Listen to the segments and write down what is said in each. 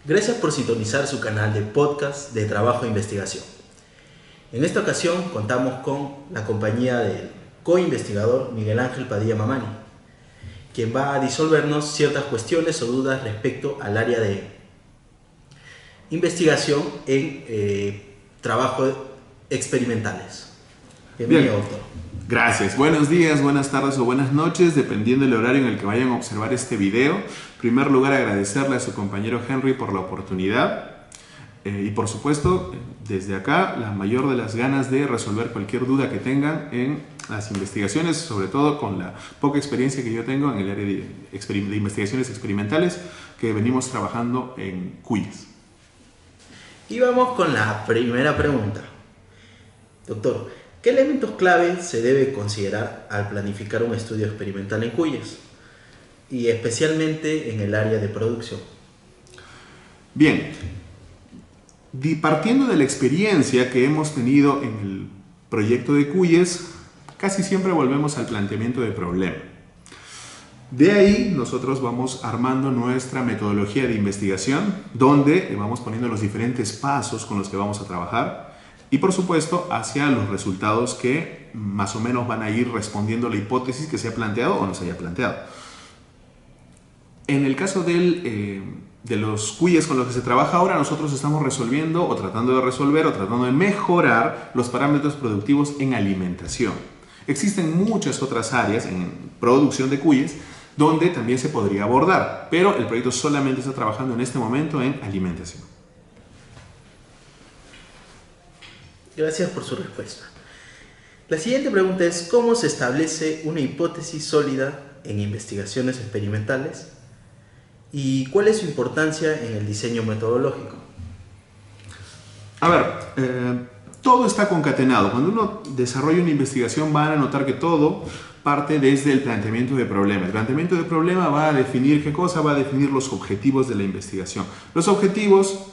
Gracias por sintonizar su canal de podcast de trabajo e investigación. En esta ocasión contamos con la compañía del co-investigador Miguel Ángel Padilla Mamani, quien va a disolvernos ciertas cuestiones o dudas respecto al área de investigación en trabajos experimentales. Bienvenido, doctor. Gracias. Buenos días, buenas tardes o buenas noches, dependiendo del horario en el que vayan a observar este video. En primer lugar, agradecerle a su compañero Henry por la oportunidad y por supuesto, desde acá, la mayor de las ganas de resolver cualquier duda que tengan en las investigaciones, sobre todo con la poca experiencia que yo tengo en el área de investigaciones experimentales que venimos trabajando en Cuyes. Y vamos con la primera pregunta. Doctor, ¿qué elementos clave se debe considerar al planificar un estudio experimental en Cuyes? Y especialmente en el área de producción. Bien, partiendo de la experiencia que hemos tenido en el proyecto de Cuyes, casi siempre volvemos al planteamiento de problema. De ahí nosotros vamos armando nuestra metodología de investigación, donde vamos poniendo los diferentes pasos con los que vamos a trabajar y por supuesto hacia los resultados que más o menos van a ir respondiendo a la hipótesis que se ha planteado o no se haya planteado. En el caso de los Cuyes con los que se trabaja ahora, nosotros estamos resolviendo o tratando de resolver o tratando de mejorar los parámetros productivos en alimentación. Existen muchas otras áreas en producción de Cuyes donde también se podría abordar, pero el proyecto solamente está trabajando en este momento en alimentación. Gracias por su respuesta. La siguiente pregunta es: ¿cómo se establece una hipótesis sólida en investigaciones experimentales? ¿Y cuál es su importancia en el diseño metodológico? A ver, todo está concatenado. Cuando uno desarrolla una investigación van a notar que todo parte desde el planteamiento de problema. El planteamiento de problema va a definir ¿qué cosa? Va a definir los objetivos de la investigación. Los objetivos,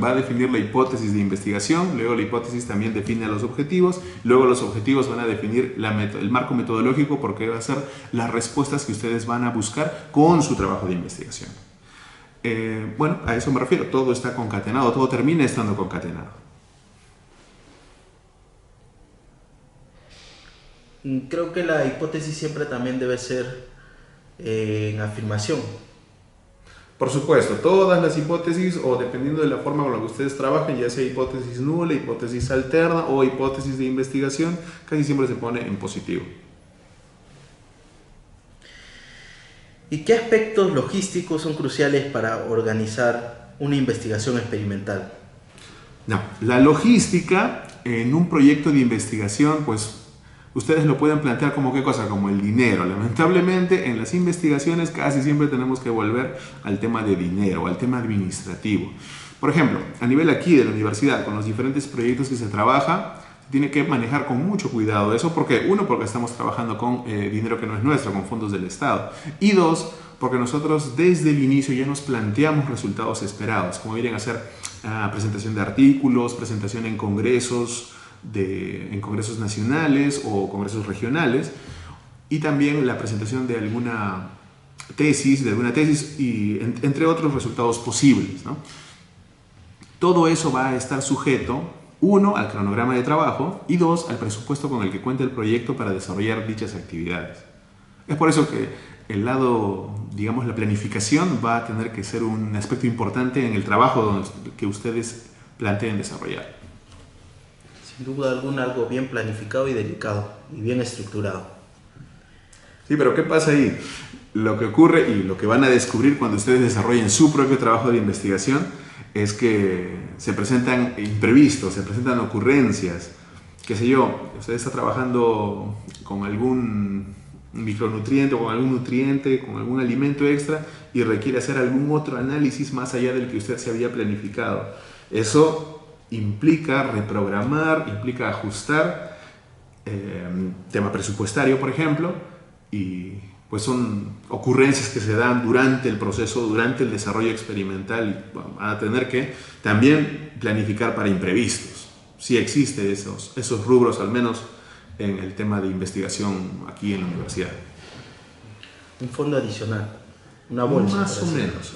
va a definir la hipótesis de investigación, luego la hipótesis también define los objetivos, luego los objetivos van a definir el marco metodológico porque va a ser las respuestas que ustedes van a buscar con su trabajo de investigación. Bueno, a eso me refiero, todo está concatenado, todo termina estando concatenado. Creo que la hipótesis siempre también debe ser en afirmación. Por supuesto, todas las hipótesis, o dependiendo de la forma con la que ustedes trabajen, ya sea hipótesis nula, hipótesis alterna o hipótesis de investigación, casi siempre se pone en positivo. ¿Y qué aspectos logísticos son cruciales para organizar una investigación experimental? No, la logística en un proyecto de investigación, pues ustedes lo pueden plantear como qué cosa, como el dinero. Lamentablemente en las investigaciones casi siempre tenemos que volver al tema de dinero, al tema administrativo. Por ejemplo, a nivel aquí de la universidad, con los diferentes proyectos que se trabaja, se tiene que manejar con mucho cuidado eso. ¿Por qué? Uno, porque estamos trabajando con dinero que no es nuestro, con fondos del Estado. Y dos, porque nosotros desde el inicio ya nos planteamos resultados esperados, como vienen a ser presentación de artículos, presentación en congresos nacionales o congresos regionales, y también la presentación de alguna tesis y entre otros resultados posibles, ¿no? Todo eso va a estar sujeto, uno, al cronograma de trabajo y dos, al presupuesto con el que cuenta el proyecto para desarrollar dichas actividades. Es por eso que el lado, digamos, la planificación va a tener que ser un aspecto importante en el trabajo que ustedes planteen desarrollar. Sin duda alguna, algo bien planificado y delicado y bien estructurado. Sí, pero ¿qué pasa ahí? Lo que ocurre y lo que van a descubrir cuando ustedes desarrollen su propio trabajo de investigación es que se presentan imprevistos, se presentan ocurrencias. Qué sé yo, usted está trabajando con algún micronutriente o con algún nutriente, con algún alimento extra y requiere hacer algún otro análisis más allá del que usted se había planificado. Eso implica reprogramar, implica ajustar, tema presupuestario, por ejemplo, y pues son ocurrencias que se dan durante el proceso, durante el desarrollo experimental, y van a tener que también planificar para imprevistos. Sí existe esos rubros, al menos en el tema de investigación aquí en la universidad. Un fondo adicional, una bolsa. Más o menos.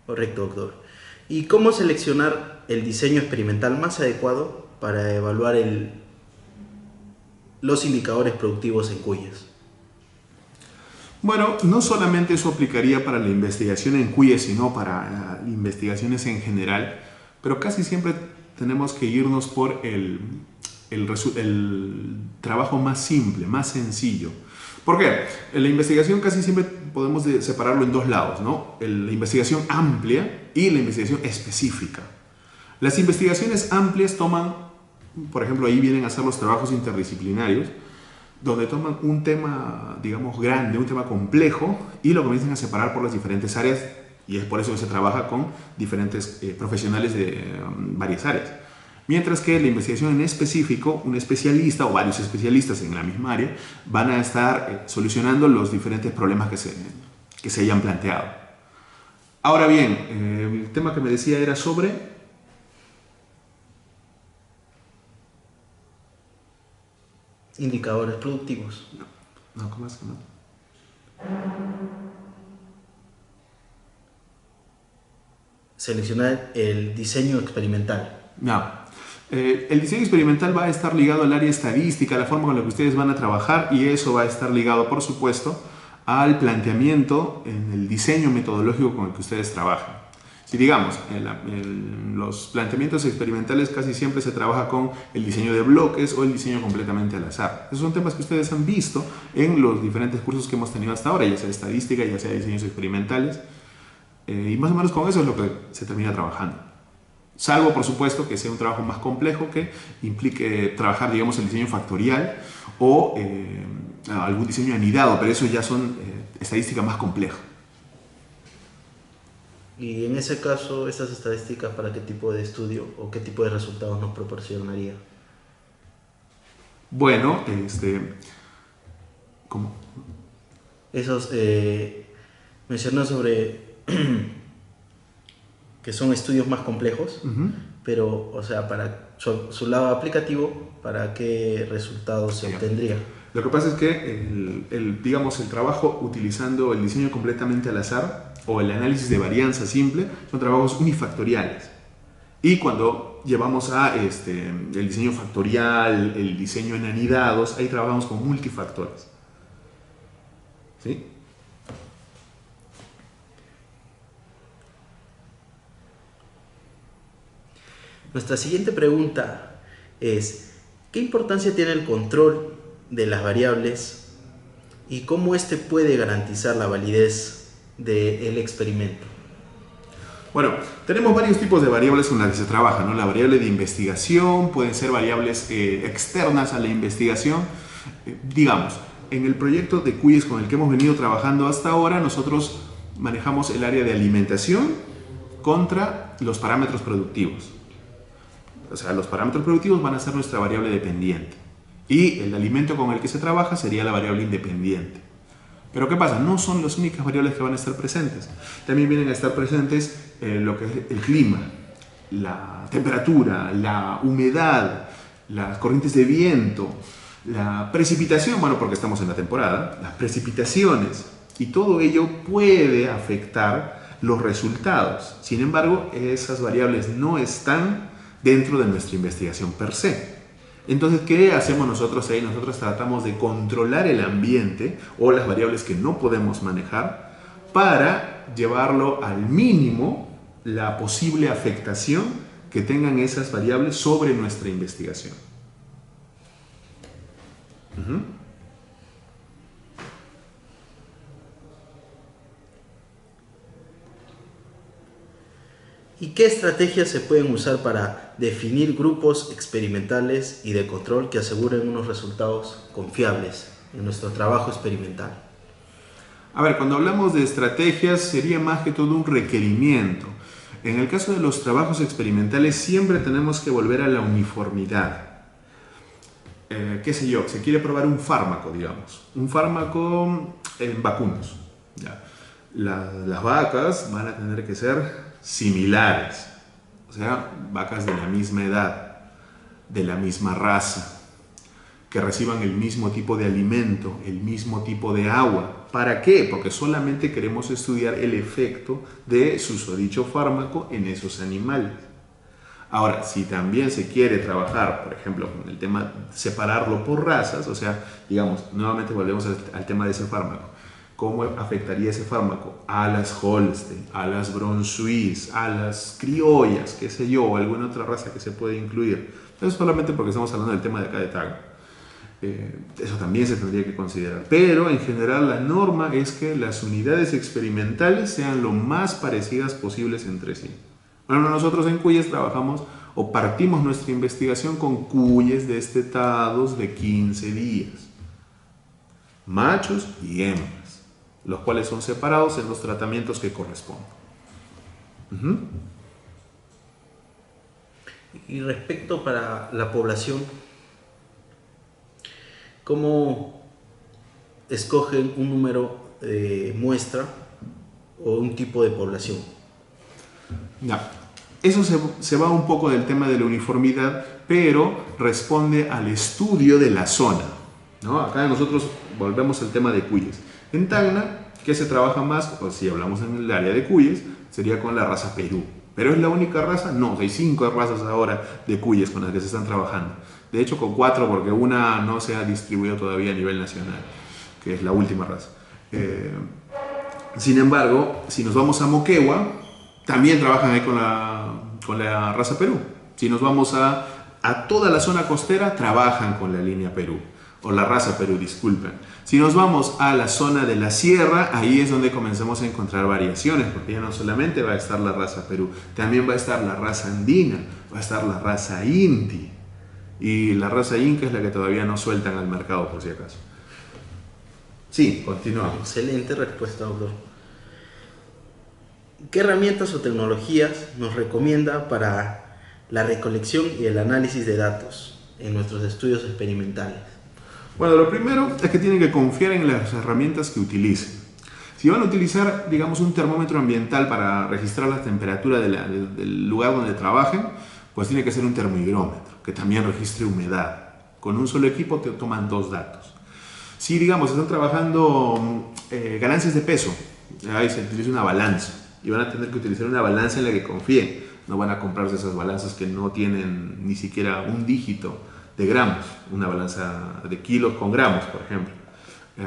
Correcto, doctor. ¿Y cómo seleccionar el diseño experimental más adecuado para evaluar los indicadores productivos en cuyes? Bueno, no solamente eso aplicaría para la investigación en cuyes, sino para investigaciones en general, pero casi siempre tenemos que irnos por el trabajo más simple, más sencillo. ¿Por qué? En la investigación casi siempre podemos separarlo en dos lados, ¿no? La investigación amplia y la investigación específica. Las investigaciones amplias toman, por ejemplo, ahí vienen a ser los trabajos interdisciplinarios, donde toman un tema, digamos, grande, un tema complejo, y lo comienzan a separar por las diferentes áreas, y es por eso que se trabaja con diferentes profesionales de varias áreas. Mientras que la investigación en específico, un especialista o varios especialistas en la misma área van a estar solucionando los diferentes problemas que se hayan planteado. Ahora bien, el tema que me decía era sobre... Indicadores productivos. No, ¿cómo es que no? Seleccionar el diseño experimental. No. El diseño experimental va a estar ligado al área estadística, la forma con la que ustedes van a trabajar, y eso va a estar ligado, por supuesto, al planteamiento en el diseño metodológico con el que ustedes trabajan. Si digamos, los planteamientos experimentales casi siempre se trabaja con el diseño de bloques o el diseño completamente al azar. Esos son temas que ustedes han visto en los diferentes cursos que hemos tenido hasta ahora, ya sea estadística, ya sea diseños experimentales, y más o menos con eso es lo que se termina trabajando. Salvo, por supuesto, que sea un trabajo más complejo que implique trabajar, digamos, el diseño factorial o algún diseño anidado, pero eso ya son estadísticas más complejas. Y en ese caso, estas estadísticas, ¿para qué tipo de estudio o qué tipo de resultados nos proporcionaría? Bueno, ¿cómo? Esos mencionó sobre que son estudios más complejos, pero, o sea, para su lado aplicativo, ¿para qué resultados se obtendría? Lo que pasa es que digamos, el trabajo utilizando el diseño completamente al azar o el análisis de varianza simple son trabajos unifactoriales. Y cuando llevamos a el diseño factorial, el diseño en anidados, ahí trabajamos con multifactores. ¿Sí? Nuestra siguiente pregunta es: ¿qué importancia tiene el control de las variables y cómo éste puede garantizar la validez del experimento? Bueno, tenemos varios tipos de variables con las que se trabaja, ¿no? La variable de investigación, pueden ser variables externas a la investigación. Digamos, en el proyecto de QuIS con el que hemos venido trabajando hasta ahora, nosotros manejamos el área de alimentación contra los parámetros productivos. O sea, los parámetros productivos van a ser nuestra variable dependiente y el alimento con el que se trabaja sería la variable independiente. Pero ¿qué pasa? No son las únicas variables que van a estar presentes. También vienen a estar presentes lo que es el clima, la temperatura, la humedad, las corrientes de viento, la precipitación, bueno, porque estamos en la temporada, las precipitaciones, y todo ello puede afectar los resultados. Sin embargo, esas variables no están dentro de nuestra investigación per se. Entonces, ¿qué hacemos nosotros ahí? Nosotros tratamos de controlar el ambiente o las variables que no podemos manejar para llevarlo al mínimo la posible afectación que tengan esas variables sobre nuestra investigación. ¿Y qué estrategias se pueden usar para definir grupos experimentales y de control que aseguren unos resultados confiables en nuestro trabajo experimental? A ver, cuando hablamos de estrategias sería más que todo un requerimiento. En el caso de los trabajos experimentales siempre tenemos que volver a la uniformidad. ¿Qué sé yo? Se quiere probar un fármaco, digamos. Un fármaco en vacunos. ¿Ya? Las vacas van a tener que ser similares. O sea, vacas de la misma edad, de la misma raza, que reciban el mismo tipo de alimento, el mismo tipo de agua. ¿Para qué? Porque solamente queremos estudiar el efecto de susodicho fármaco en esos animales. Ahora, si también se quiere trabajar, por ejemplo, con el tema de separarlo por razas, o sea, digamos, nuevamente volvemos al tema de ese fármaco. ¿Cómo afectaría ese fármaco a las Holstein, a las Brown Swiss, a las criollas, qué sé yo, o alguna otra raza que se puede incluir? Eso solamente porque estamos hablando del tema de acá de Tacna. Eso también se tendría que considerar. Pero en general la norma es que las unidades experimentales sean lo más parecidas posibles entre sí. Bueno, nosotros en Cuyes trabajamos o partimos nuestra investigación con cuyes destetados de 15 días, machos y hembras, los cuales son separados en los tratamientos que corresponden. Y respecto para la población, ¿cómo escogen un número de muestra o un tipo de población? Ya. Eso se va un poco del tema de la uniformidad, pero responde al estudio de la zona, ¿no? Acá nosotros volvemos al tema de Cuyes. En Tacna, ¿qué se trabaja más? O si hablamos en el área de Cuyes, sería con la raza Perú. ¿Pero es la única raza? No, hay 5 razas ahora de Cuyes con las que se están trabajando. De hecho, con 4 porque una no se ha distribuido todavía a nivel nacional, que es la última raza. Sin embargo, si nos vamos a Moquegua, también trabajan ahí con la raza Perú. Si nos vamos a toda la zona costera, trabajan con la línea Perú, o la raza Perú, disculpen. Si nos vamos a la zona de la sierra, ahí es donde comenzamos a encontrar variaciones, porque ya no solamente va a estar la raza Perú, también va a estar la raza andina, va a estar la raza Inti. Y la raza Inca es la que todavía no sueltan al mercado, por si acaso. Sí, continuamos. Excelente respuesta, doctor. ¿Qué herramientas o tecnologías nos recomienda para la recolección y el análisis de datos en nuestros estudios experimentales? Bueno, lo primero es que tienen que confiar en las herramientas que utilicen. Si van a utilizar, digamos, un termómetro ambiental para registrar la temperatura del lugar donde trabajen, pues tiene que ser un termohigrómetro, que también registre humedad. Con un solo equipo te toman 2 datos. Si, digamos, están trabajando ganancias de peso, ahí se utiliza una balanza. Y van a tener que utilizar una balanza en la que confíen. No van a comprarse esas balanzas que no tienen ni siquiera un dígito de gramos. Una balanza de kilos con gramos, por ejemplo.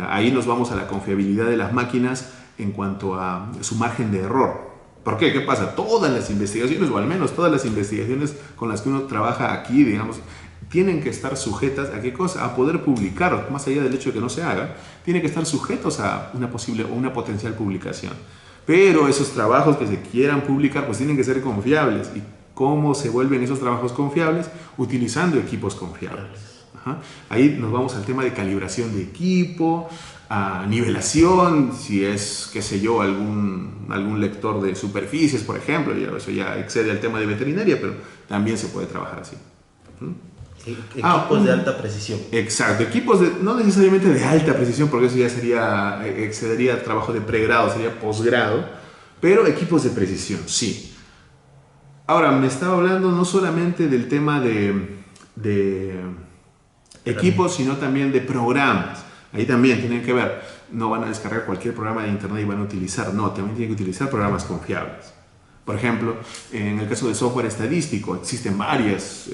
Ahí nos vamos a la confiabilidad de las máquinas en cuanto a su margen de error. ¿Por qué? ¿Qué pasa? Todas las investigaciones, o al menos todas las investigaciones con las que uno trabaja aquí, digamos, tienen que estar sujetas a qué cosa, a poder publicar, más allá del hecho de que no se haga, tienen que estar sujetos a una posible o una potencial publicación. Pero esos trabajos que se quieran publicar pues tienen que ser confiables. ¿Y cómo se vuelven esos trabajos confiables? Utilizando equipos confiables. Ahí nos vamos al tema de calibración de equipo, a nivelación, si es, qué sé yo, algún lector de superficies, por ejemplo. Eso ya excede al tema de veterinaria, pero también se puede trabajar así. Equipos de alta precisión. Exacto, equipos no necesariamente de alta precisión, porque eso ya excedería el trabajo de pregrado, sería posgrado, pero equipos de precisión, sí. Ahora, me estaba hablando no solamente del tema de equipos, sino también de programas. Ahí también tienen que ver, no van a descargar cualquier programa de internet y van a utilizar, no, también tienen que utilizar programas confiables. Por ejemplo, en el caso de software estadístico, existen varios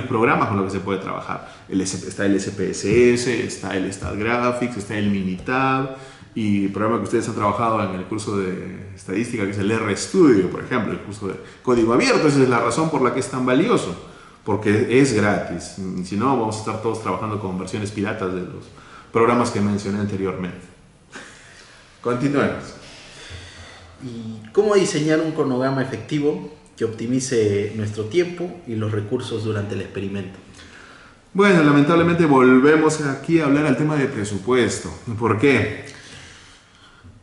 programas con los que se puede trabajar. Está el SPSS, está el StatGraphics, está el Minitab, y el programa que ustedes han trabajado en el curso de estadística, que es el RStudio, por ejemplo, el curso de código abierto. Esa es la razón por la que es tan valioso, porque es gratis. Si no, vamos a estar todos trabajando con versiones piratas de los programas que mencioné anteriormente. Continuemos. ¿Y cómo diseñar un cronograma efectivo que optimice nuestro tiempo y los recursos durante el experimento? Bueno, lamentablemente volvemos aquí a hablar al tema de presupuesto. ¿Por qué?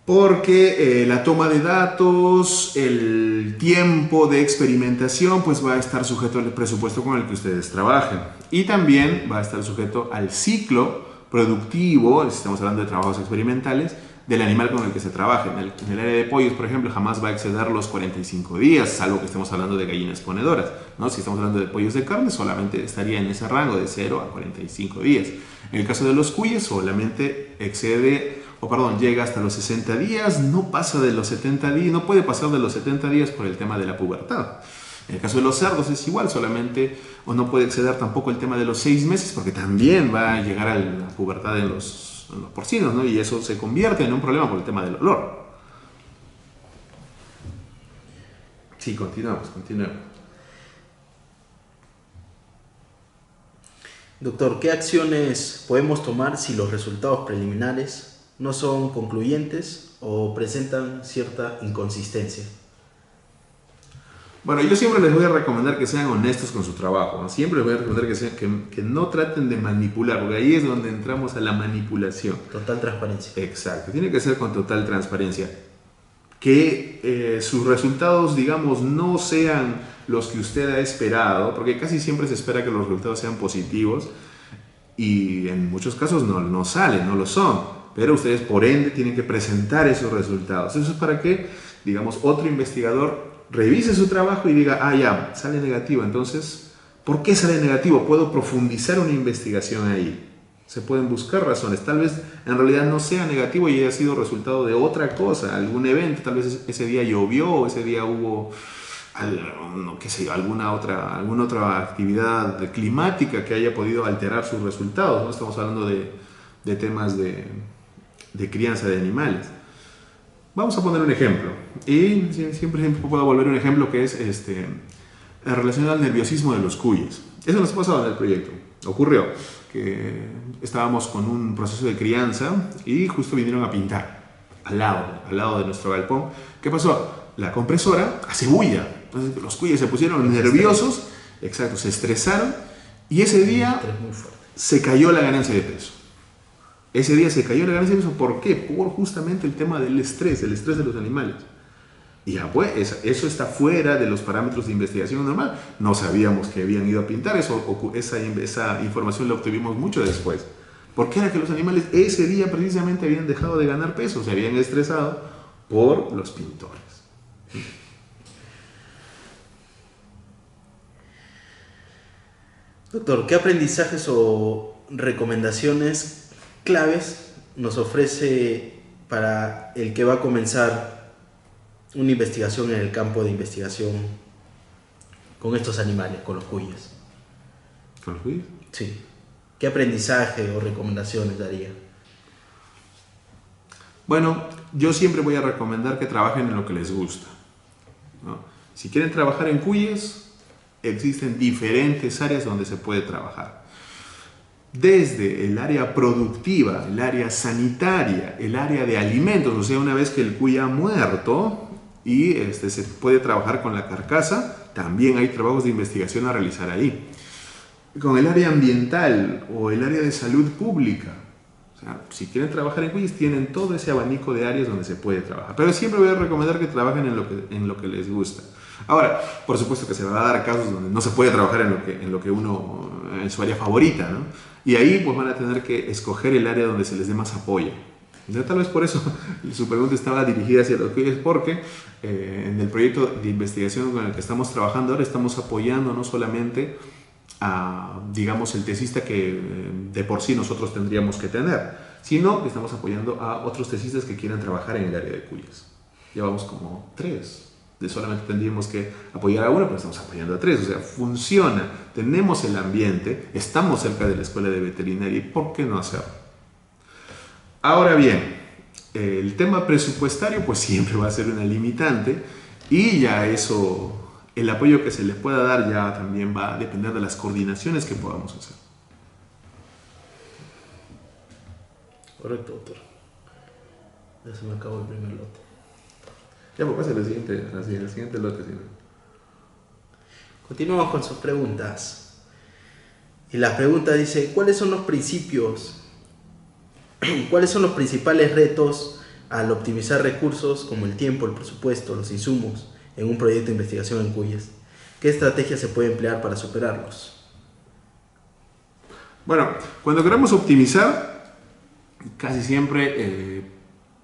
Porque la toma de datos, el tiempo de experimentación, pues va a estar sujeto al presupuesto con el que ustedes trabajen. Y también va a estar sujeto al ciclo productivo, si estamos hablando de trabajos experimentales, del animal con el que se trabaje. En el área de pollos, por ejemplo, jamás va a exceder los 45 días, salvo que estemos hablando de gallinas ponedoras, ¿no? Si estamos hablando de pollos de carne, solamente estaría en ese rango de 0 a 45 días. En el caso de los cuyes, solamente excede o perdón, llega hasta los 60 días, no pasa de los 70 días, no puede pasar de los 70 días por el tema de la pubertad. En el caso de los cerdos es igual, solamente, o no puede exceder tampoco el tema de los 6 meses, porque también va a llegar a la pubertad en los porcinos, ¿no? Y eso se convierte en un problema por el tema del olor. Sí, continuamos. Doctor, ¿qué acciones podemos tomar si los resultados preliminares no son concluyentes o presentan cierta inconsistencia? Bueno, yo siempre les voy a recomendar que sean honestos con su trabajo, ¿no? Siempre les voy a recomendar que no traten de manipular, porque ahí es donde entramos a la manipulación. Total transparencia. Exacto, tiene que ser con total transparencia. Que sus resultados, digamos, no sean los que usted ha esperado, porque casi siempre se espera que los resultados sean positivos y en muchos casos no salen, no lo son, pero ustedes por ende tienen que presentar esos resultados. Eso es para que, digamos, otro investigador revise su trabajo y diga, ah, ya, sale negativo, entonces, ¿por qué sale negativo? Puedo profundizar una investigación ahí. Se pueden buscar razones, tal vez en realidad no sea negativo y haya sido resultado de otra cosa, algún evento, tal vez ese día llovió o ese día hubo qué sé yo, alguna otra actividad climática que haya podido alterar sus resultados, ¿no? Estamos hablando de temas de crianza de animales. Vamos a poner un ejemplo, y siempre puedo volver a un ejemplo que es relacionado al nerviosismo de los cuyes. Eso nos ha pasado en el proyecto. Ocurrió que estábamos con un proceso de crianza y justo vinieron a pintar al lado de nuestro galpón. ¿Qué pasó? La compresora hace bulla. Entonces los cuyes se pusieron nerviosos, exacto, se estresaron y ese día se cayó la ganancia de peso. Ese día se cayó la ganancia de peso. ¿Por qué? Por justamente el tema del estrés de los animales. Y ya pues, eso está fuera de los parámetros de investigación normal. No sabíamos que habían ido a pintar, esa información la obtuvimos mucho después. Porque era que los animales ese día precisamente habían dejado de ganar peso, se habían estresado por los pintores. Doctor, ¿qué aprendizajes o recomendaciones claves nos ofrece para el que va a comenzar una investigación en el campo de investigación con estos animales, con los cuyes? ¿Con los cuyes? Sí. ¿Qué aprendizaje o recomendaciones daría? Bueno, yo siempre voy a recomendar que trabajen en lo que les gusta, ¿no? Si quieren trabajar en cuyes, existen diferentes áreas donde se puede trabajar. Desde el área productiva, el área sanitaria, el área de alimentos, o sea, una vez que el cuy ha muerto y se puede trabajar con la carcasa, también hay trabajos de investigación a realizar ahí. Con el área ambiental o el área de salud pública, o sea, si quieren trabajar en cuyes, tienen todo ese abanico de áreas donde se puede trabajar. Pero siempre voy a recomendar que trabajen en lo que les gusta. Ahora, por supuesto que se va a dar casos donde no se puede trabajar en su área favorita, ¿no? Y ahí pues van a tener que escoger el área donde se les dé más apoyo. Tal vez por eso su pregunta estaba dirigida hacia los cuyes, porque en el proyecto de investigación con el que estamos trabajando ahora estamos apoyando no solamente a, digamos, el tesista que de por sí nosotros tendríamos que tener, sino que estamos apoyando a otros tesistas que quieran trabajar en el área de cuyes. Llevamos como 3. Solamente tendríamos que apoyar a uno, pero estamos apoyando a 3. O sea, funciona. Tenemos el ambiente, estamos cerca de la escuela de veterinaria. ¿Y por qué no hacerlo? Ahora bien, el tema presupuestario pues siempre va a ser una limitante y ya eso, el apoyo que se le pueda dar ya también va a depender de las coordinaciones que podamos hacer. Correcto, doctor. Ya se me acabó el primer lote. Ya, pues pasa el siguiente lote. ¿Sí? Continuamos con sus preguntas. Y la pregunta dice, ¿cuáles son los principios, cuáles son los principales retos al optimizar recursos como el tiempo, el presupuesto, los insumos en un proyecto de investigación en cuyes? ¿Qué estrategias se puede emplear para superarlos? Bueno, cuando queremos optimizar, casi siempre...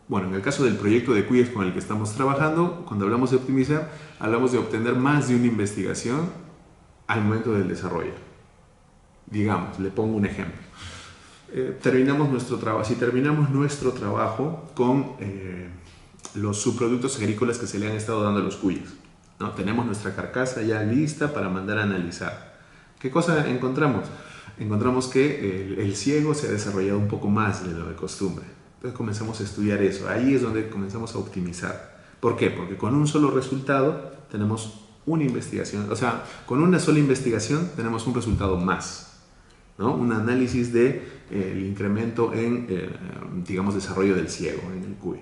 Bueno, en el caso del proyecto de cuyes con el que estamos trabajando, cuando hablamos de optimizar, hablamos de obtener más de una investigación al momento del desarrollo. Digamos, le pongo un ejemplo. terminamos nuestro trabajo, si terminamos nuestro trabajo con los subproductos agrícolas que se le han estado dando a los cuyes, ¿no? Tenemos nuestra carcasa ya lista para mandar a analizar. ¿Qué cosa encontramos? Encontramos que el ciego se ha desarrollado un poco más de lo de costumbre. Entonces comenzamos a estudiar eso. Ahí es donde comenzamos a optimizar. ¿Por qué? Porque con un solo resultado tenemos una investigación. O sea, con una sola investigación tenemos un resultado más, ¿no? Un análisis del incremento en, digamos, desarrollo del ciego en el cuy.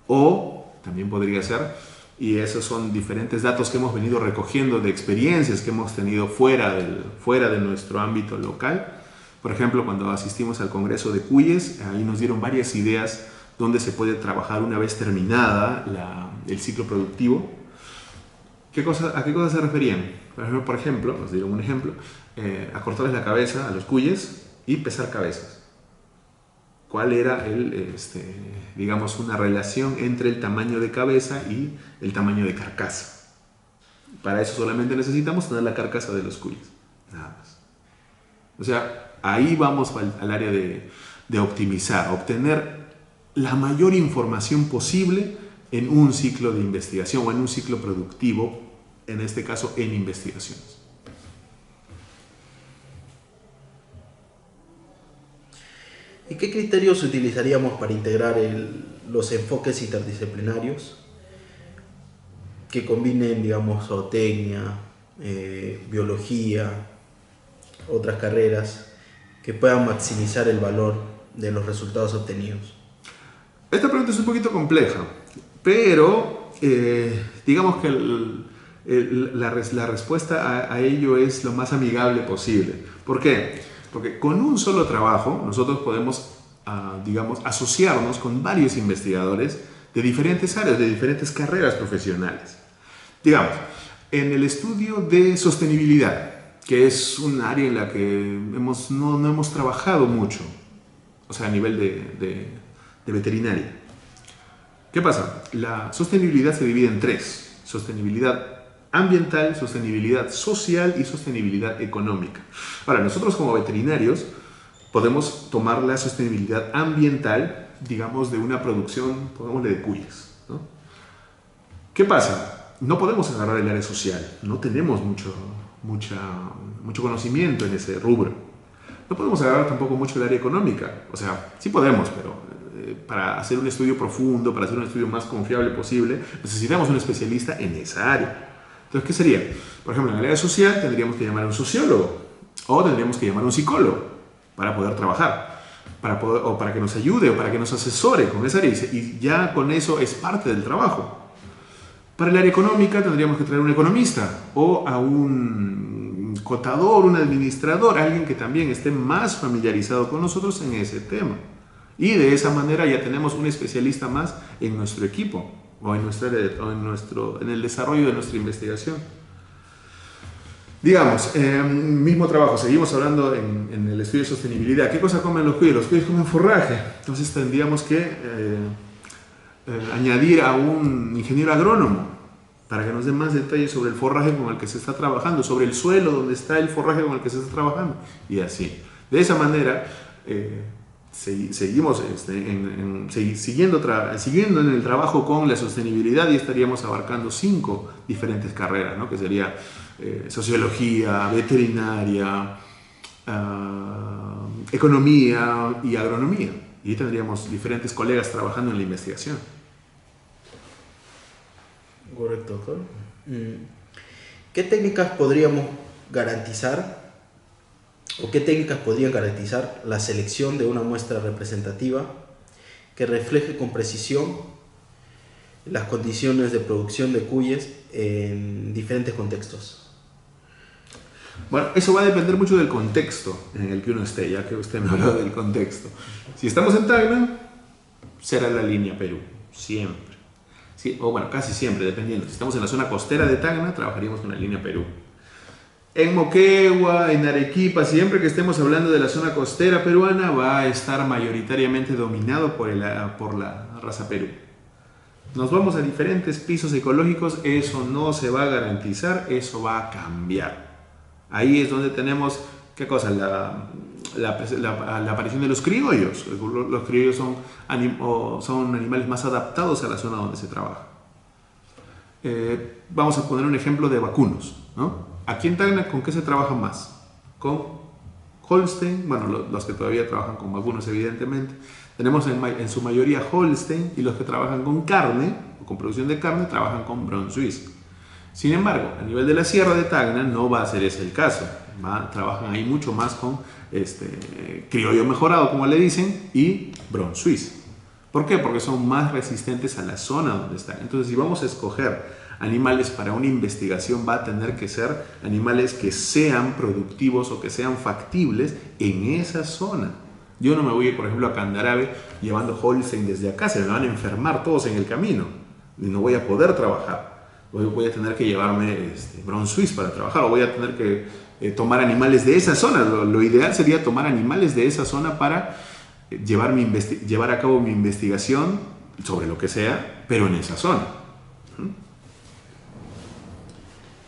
O también podría ser, y esos son diferentes datos que hemos venido recogiendo de experiencias que hemos tenido fuera de nuestro ámbito local. Por ejemplo, cuando asistimos al Congreso de Cuyes, ahí nos dieron varias ideas donde se puede trabajar una vez terminada el ciclo productivo. ¿A qué cosas se referían? Por ejemplo, nos dieron un ejemplo, a cortarles la cabeza a los cuyes y pesar cabezas. ¿Cuál era digamos, una relación entre el tamaño de cabeza y el tamaño de carcasa? Para eso solamente necesitamos tener la carcasa de los cuyes, nada más. O sea, ahí vamos al área de optimizar, obtener la mayor información posible en un ciclo de investigación o en un ciclo productivo, en este caso en investigaciones. ¿Y qué criterios utilizaríamos para integrar los enfoques interdisciplinarios que combinen, digamos, zootecnia, biología, otras carreras, que puedan maximizar el valor de los resultados obtenidos? Esta pregunta es un poquito compleja, pero digamos que la respuesta a ello es lo más amigable posible. ¿Por qué? Porque con un solo trabajo nosotros podemos, digamos, asociarnos con varios investigadores de diferentes áreas, de diferentes carreras profesionales. Digamos, en el estudio de sostenibilidad, que es un área en la que no hemos trabajado mucho, o sea, a nivel de veterinaria. ¿Qué pasa? La sostenibilidad se divide en tres: sostenibilidad ambiental, sostenibilidad social y sostenibilidad económica. Ahora, nosotros como veterinarios podemos tomar la sostenibilidad ambiental, digamos, de una producción, pongámosle, de cuyes, ¿no? ¿Qué pasa? No podemos agarrar el área social, no tenemos mucho conocimiento en ese rubro. No podemos agarrar tampoco mucho el área económica, o sea, sí podemos, pero para hacer un estudio profundo, para hacer un estudio más confiable posible, necesitamos un especialista en esa área. Entonces, ¿qué sería? Por ejemplo, en el área social tendríamos que llamar a un sociólogo o tendríamos que llamar a un psicólogo para poder trabajar, o para que nos ayude o para que nos asesore con esa área, y ya con eso es parte del trabajo. Para el área económica tendríamos que traer un economista o a un contador, un administrador, alguien que también esté más familiarizado con nosotros en ese tema. Y de esa manera ya tenemos un especialista más en nuestro equipo o en el desarrollo de nuestra investigación. Digamos, mismo trabajo, seguimos hablando en el estudio de sostenibilidad. ¿Qué cosa comen los cuyes? Los cuyes comen forraje. Entonces tendríamos que añadir a un ingeniero agrónomo para que nos dé más detalles sobre el forraje con el que se está trabajando, sobre el suelo donde está el forraje con el que se está trabajando, y así. De esa manera seguimos siguiendo en el trabajo con la sostenibilidad, y estaríamos abarcando 5 diferentes carreras, ¿no? Que sería sociología, veterinaria, economía y agronomía. Y tendríamos diferentes colegas trabajando en la investigación. Correcto, doctor. ¿Qué técnicas podríamos garantizar o qué técnicas podrían garantizar la selección de una muestra representativa que refleje con precisión las condiciones de producción de cuyes en diferentes contextos? Bueno, eso va a depender mucho del contexto en el que uno esté, ya que usted me habló del contexto. Si estamos en Tacna, será la línea Perú, siempre. Sí, o bueno, casi siempre, dependiendo. Si estamos en la zona costera de Tacna, trabajaríamos con la línea Perú. En Moquegua, en Arequipa, siempre que estemos hablando de la zona costera peruana, va a estar mayoritariamente dominado por la raza Perú. Nos vamos a diferentes pisos ecológicos, eso no se va a garantizar, eso va a cambiar. Ahí es donde tenemos, ¿qué cosa? la aparición de los criollos. Los criollos son animales más adaptados a la zona donde se trabaja. Vamos a poner un ejemplo de vacunos, ¿no? Aquí en Tacna, ¿con qué se trabaja más? Con Holstein, bueno, los que todavía trabajan con vacunos, evidentemente. Tenemos en su mayoría Holstein, y los que trabajan con carne, o con producción de carne, trabajan con Bron Suisse. Sin embargo, a nivel de la Sierra de Tacna no va a ser ese el caso. Trabajan ahí mucho más con criollo mejorado, como le dicen, y Bron Suisse. ¿Por qué? Porque son más resistentes a la zona donde están. Entonces, si vamos a escoger animales para una investigación, va a tener que ser animales que sean productivos o que sean factibles en esa zona. Yo no me voy, por ejemplo, a Candarave llevando Holstein desde acá, se me van a enfermar todos en el camino y no voy a poder trabajar. Voy a tener que llevarme Bron Suisse para trabajar, o voy a tener que tomar animales de esa zona. Lo ideal sería tomar animales de esa zona para llevar a cabo mi investigación sobre lo que sea, pero en esa zona.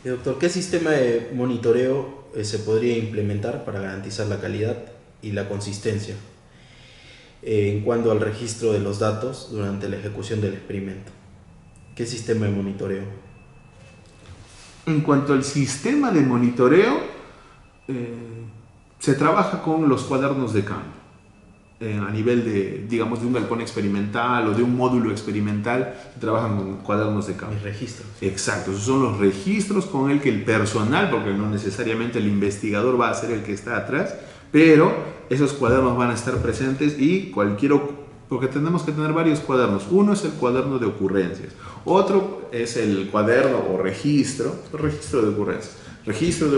Doctor, ¿qué sistema de monitoreo se podría implementar para garantizar la calidad y la consistencia en cuanto al registro de los datos durante la ejecución del experimento? ¿Qué sistema de monitoreo? En cuanto al sistema de monitoreo, se trabaja con los cuadernos de campo. A nivel de un galpón experimental o de un módulo experimental, trabajan con cuadernos de campo. Mis registros. Exacto, esos son los registros con el que el personal, porque no necesariamente el investigador va a ser el que está atrás, pero esos cuadernos van a estar presentes, y porque tenemos que tener varios cuadernos. Uno es el cuaderno de ocurrencias, otro es el cuaderno o registro de ocurrencias, registro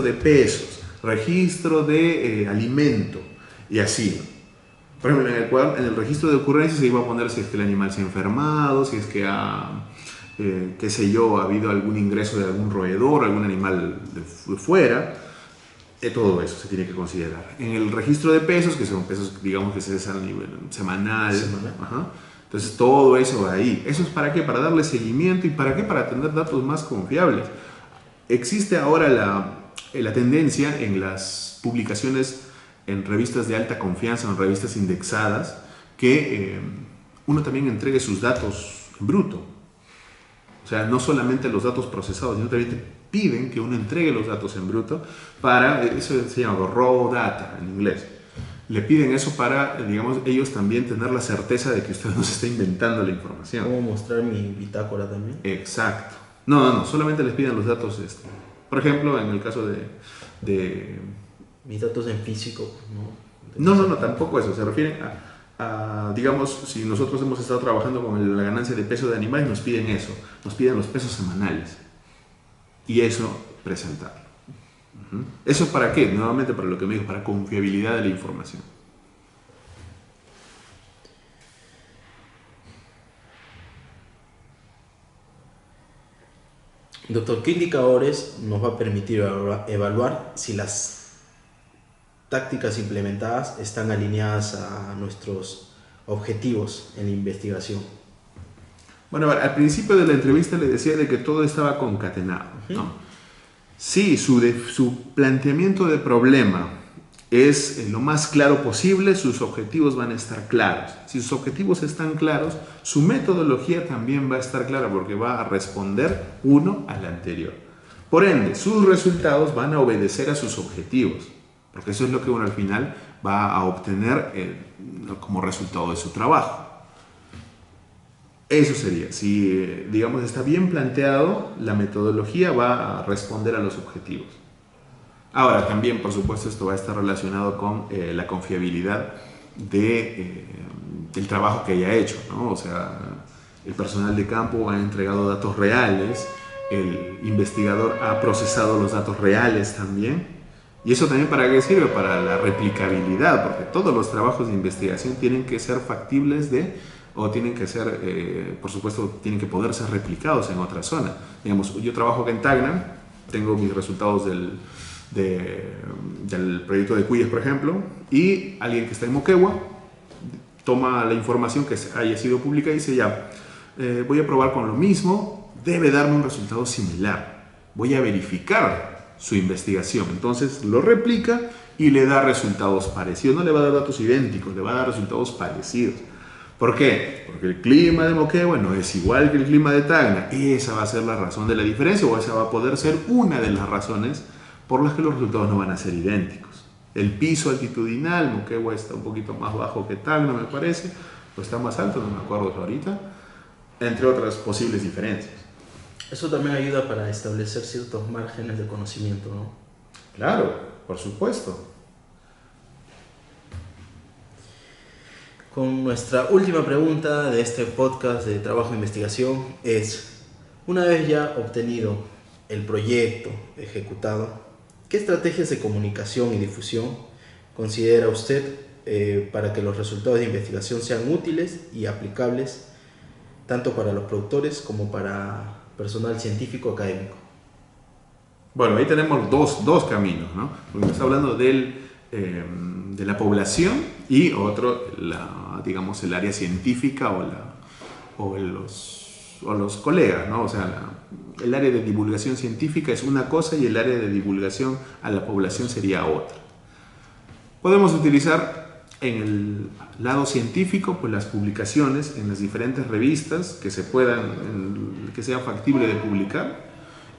de pesos, registro de alimento, y así. Por ejemplo, en el registro de ocurrencias se iba a poner si es que el animal se ha enfermado, si es que ha habido algún ingreso de algún roedor, algún animal de fuera. Todo eso se tiene que considerar. En el registro de pesos, que son pesos, digamos, que se hacen a nivel semanal. Ajá. Entonces todo eso va ahí. ¿Eso es para qué? Para darle seguimiento. ¿Y para qué? Para tener datos más confiables. Existe ahora la tendencia en las publicaciones en revistas de alta confianza, en revistas indexadas, que uno también entregue sus datos en bruto. O sea, no solamente los datos procesados, sino también te piden que uno entregue los datos en bruto eso se llama raw data en inglés. Le piden eso para, digamos, ellos también tener la certeza de que usted no se está inventando la información. ¿Cómo mostrar mi bitácora también? Exacto. No, solamente les piden los datos. Por ejemplo, en el caso de mis datos en físico, ¿no? No, tampoco eso. Se refieren a, digamos, si nosotros hemos estado trabajando con la ganancia de peso de animales, nos piden eso. Nos piden los pesos semanales. Y eso, presentarlo. ¿Eso para qué? Nuevamente para lo que me dijo, para confiabilidad de la información. Doctor, ¿qué indicadores nos va a permitir evaluar si las tácticas implementadas están alineadas a nuestros objetivos en la investigación? Bueno, al principio de la entrevista le decía de que todo estaba concatenado, ¿no? Sí, su planteamiento de problema es lo más claro posible, sus objetivos van a estar claros. Si sus objetivos están claros, su metodología también va a estar clara, porque va a responder uno al anterior. Por ende, sus resultados van a obedecer a sus objetivos, porque eso es lo que uno al final va a obtener como resultado de su trabajo. Eso sería, si digamos está bien planteado, la metodología va a responder a los objetivos. Ahora también, por supuesto, esto va a estar relacionado con la confiabilidad del trabajo que haya hecho, ¿no? O sea, el personal de campo ha entregado datos reales, el investigador ha procesado los datos reales también. ¿Y eso también para qué sirve? Para la replicabilidad, porque todos los trabajos de investigación tienen que ser factibles o tienen que ser, por supuesto, tienen que poder ser replicados en otra zona. Digamos, yo trabajo acá en Tacna, tengo mis resultados del proyecto de Cuyes, por ejemplo, y alguien que está en Moquegua toma la información que haya sido pública y dice, ya, voy a probar con lo mismo, debe darme un resultado similar, voy a verificar su investigación. Entonces lo replica y le da resultados parecidos. No le va a dar datos idénticos, le va a dar resultados parecidos. ¿Por qué? Porque el clima de Moquegua no es igual que el clima de Tacna. Esa va a ser la razón de la diferencia, o esa va a poder ser una de las razones por las que los resultados no van a ser idénticos. El piso altitudinal, Moquegua está un poquito más bajo que Tacna, me parece, o está más alto, no me acuerdo ahorita, entre otras posibles diferencias. Eso también ayuda para establecer ciertos márgenes de conocimiento, ¿no? Claro, por supuesto. Con nuestra última pregunta de este podcast de trabajo e investigación es, una vez ya obtenido el proyecto ejecutado, ¿qué estrategias de comunicación y difusión considera usted para que los resultados de investigación sean útiles y aplicables tanto para los productores como para personal científico académico? Bueno, ahí tenemos dos caminos, ¿no? Porque está hablando de la población y otro, digamos, el área científica o los colegas, ¿no? O sea, el área de divulgación científica es una cosa y el área de divulgación a la población sería otra. Podemos utilizar en el lado científico pues las publicaciones en las diferentes revistas que sea factible de publicar,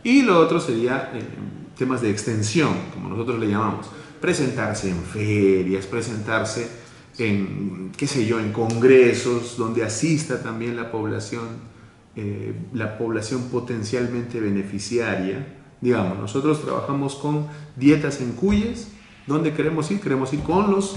y lo otro sería temas de extensión, como nosotros le llamamos, presentarse en ferias, presentarse en, qué sé yo, en congresos donde asista también la población potencialmente beneficiaria. Digamos, nosotros trabajamos con dietas en cuyes. ¿Dónde queremos ir? Queremos ir con los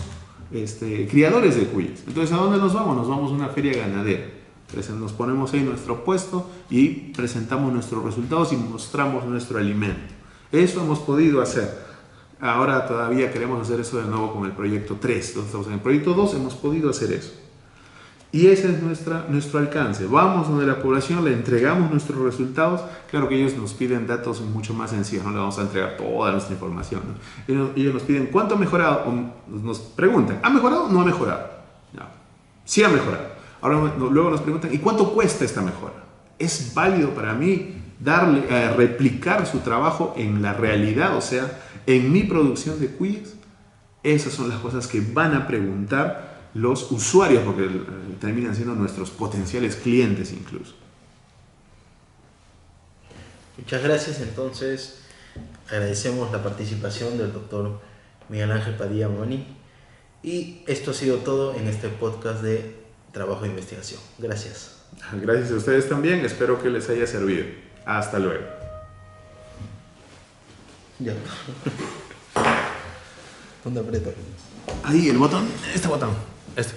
criadores de cuyes. Entonces, ¿a dónde nos vamos? Nos vamos a una feria ganadera. Entonces, nos ponemos ahí nuestro puesto y presentamos nuestros resultados y mostramos nuestro alimento. Eso hemos podido hacer. Ahora todavía queremos hacer eso de nuevo con el proyecto 3. Entonces, en el proyecto 2 hemos podido hacer eso. Y ese es nuestro alcance. Vamos donde la población, le entregamos nuestros resultados. Claro que ellos nos piden datos mucho más sencillos, no le vamos a entregar toda nuestra información, ¿no? Ellos nos piden cuánto ha mejorado, o nos preguntan, ¿ha mejorado o no ha mejorado? No. Sí ha mejorado. Ahora luego nos preguntan, ¿y cuánto cuesta esta mejora? ¿Es válido para mí replicar su trabajo en la realidad, o sea, en mi producción de cuyes? Esas son las cosas que van a preguntar los usuarios, porque terminan siendo nuestros potenciales clientes incluso. Muchas gracias. Entonces, agradecemos la participación del doctor Miguel Ángel Padilla Mamani, y esto ha sido todo en este podcast de trabajo e investigación. Gracias. Gracias a ustedes también, espero que les haya servido. Hasta luego. Ya. ¿Dónde aprieto? Ahí, el botón, este botón. Este.